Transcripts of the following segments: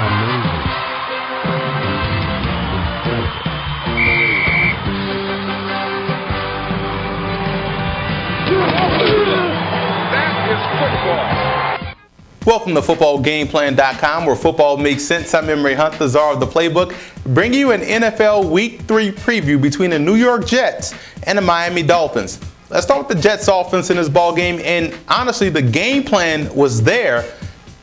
Welcome to FootballGameplan.com, where football makes sense. I'm Emery Hunt, the czar of the playbook, bringing you an NFL Week 3 preview between the New York Jets and the Miami Dolphins. Let's start with the Jets offense in this ball game, and honestly, the game plan was there.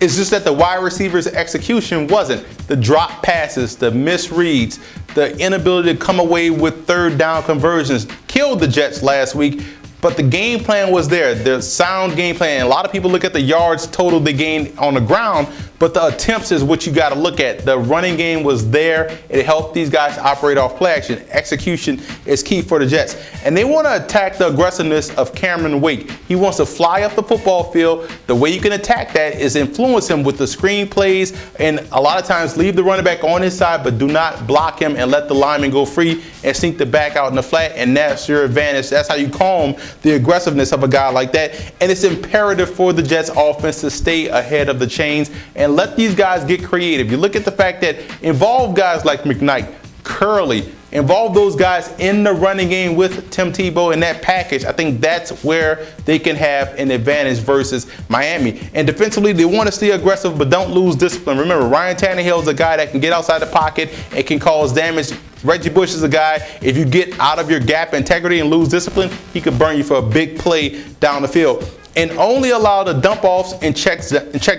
It's just that the wide receivers' execution wasn't. The drop passes, the misreads, the inability to come away with third down conversions killed the Jets last week. But the game plan was there, the sound game plan. A lot of people look at the yards total they gained on the ground, but the attempts is what you got to look at. The running game was there. It helped these guys operate off play action. Execution is key for the Jets. And they want to attack the aggressiveness of Cameron Wake. He wants to fly up the football field. The way you can attack that is influence him with the screen plays, and a lot of times leave the running back on his side, but do not block him and let the lineman go free and sneak the back out in the flat, and that's your advantage. That's how you calm the aggressiveness of a guy like that. And it's imperative for the Jets offense to stay ahead of the chains and let these guys get creative. You look at the fact that involve guys like McKnight, Curley, involve those guys in the running game with Tim Tebow in that package. I think that's where they can have an advantage versus Miami. And defensively, they want to stay aggressive, but don't lose discipline. Remember, Ryan Tannehill is a guy that can get outside the pocket and can cause damage. Reggie Bush is a guy, if you get out of your gap integrity and lose discipline, he could burn you for a big play down the field. And only allow the dump offs and check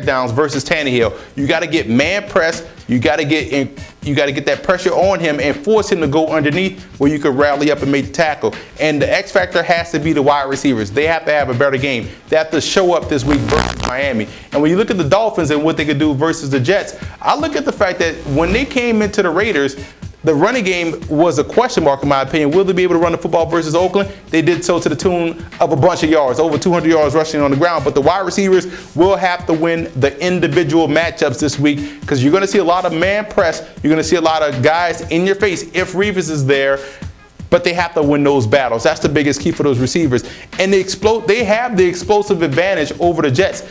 downs versus Tannehill. You got to get man press. You got to get that pressure on him and force him to go underneath where you could rally up and make the tackle. And the X factor has to be the wide receivers. They have to have a better game. They have to show up this week versus Miami. And when you look at the Dolphins and what they could do versus the Jets, I look at the fact that when they came into the Raiders, the running game was a question mark, in my opinion. Will they be able to run the football versus Oakland? They did so to the tune of a bunch of yards, over 200 yards rushing on the ground. But the wide receivers will have to win the individual matchups this week, because you're going to see a lot of man press. You're going to see a lot of guys in your face if Reeves is there. But they have to win those battles. That's the biggest key for those receivers. And they have the explosive advantage over the Jets.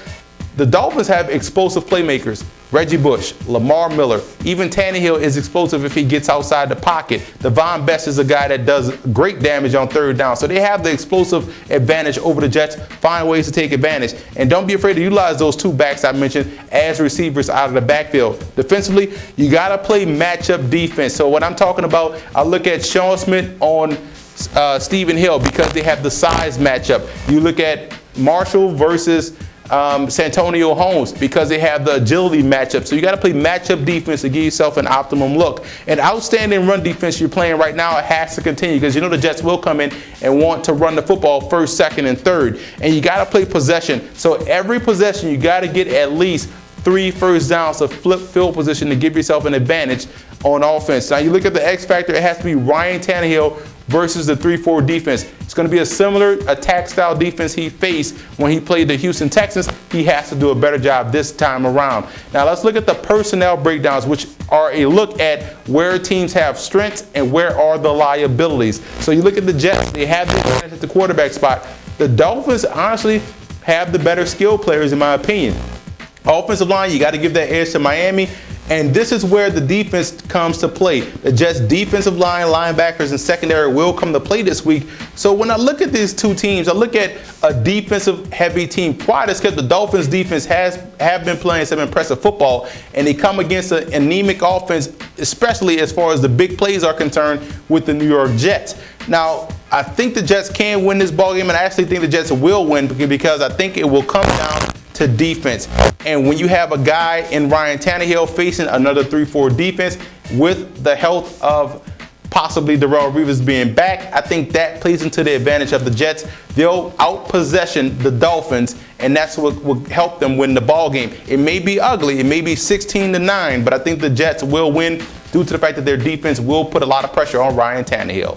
The Dolphins have explosive playmakers. Reggie Bush, Lamar Miller, even Tannehill is explosive if he gets outside the pocket. Devon Best is a guy that does great damage on third down. So they have the explosive advantage over the Jets. Find ways to take advantage. And don't be afraid to utilize those two backs I mentioned as receivers out of the backfield. Defensively, you got to play matchup defense. So what I'm talking about, I look at Sean Smith on Stephen Hill because they have the size matchup. You look at Marshall versus Santonio Holmes because they have the agility matchup. So you got to play matchup defense to give yourself an optimum look. And outstanding run defense you're playing right now, it has to continue, because you know the Jets will come in and want to run the football first, second, and third. And you got to play possession. So every possession you got to get at least 3 first downs to flip field position to give yourself an advantage on offense. Now you look at the X factor, it has to be Ryan Tannehill versus the 3-4 defense. It's going to be a similar attack style defense he faced when he played the Houston Texans. He has to do a better job this time around. Now let's look at the personnel breakdowns, which are a look at where teams have strengths and where are the liabilities. So you look at the Jets, they have the advantage at the quarterback spot. The Dolphins honestly have the better skill players, in my opinion. Offensive line, you got to give that edge to Miami. And this is where the defense comes to play. The Jets' defensive line, linebackers, and secondary will come to play this week. So when I look at these two teams, I look at a defensive-heavy team. Prior to this, the Dolphins' defense have been playing some impressive football, and they come against an anemic offense, especially as far as the big plays are concerned with the New York Jets. Now, I think the Jets can win this ballgame, and I actually think the Jets will win because I think it will come down to defense. And when you have a guy in Ryan Tannehill facing another 3-4 defense with the health of possibly Darrelle Reeves being back, I think that plays into the advantage of the Jets. They'll out-possession the Dolphins, and that's what will help them win the ball game. It may be ugly, it may be 16-9, but I think the Jets will win due to the fact that their defense will put a lot of pressure on Ryan Tannehill.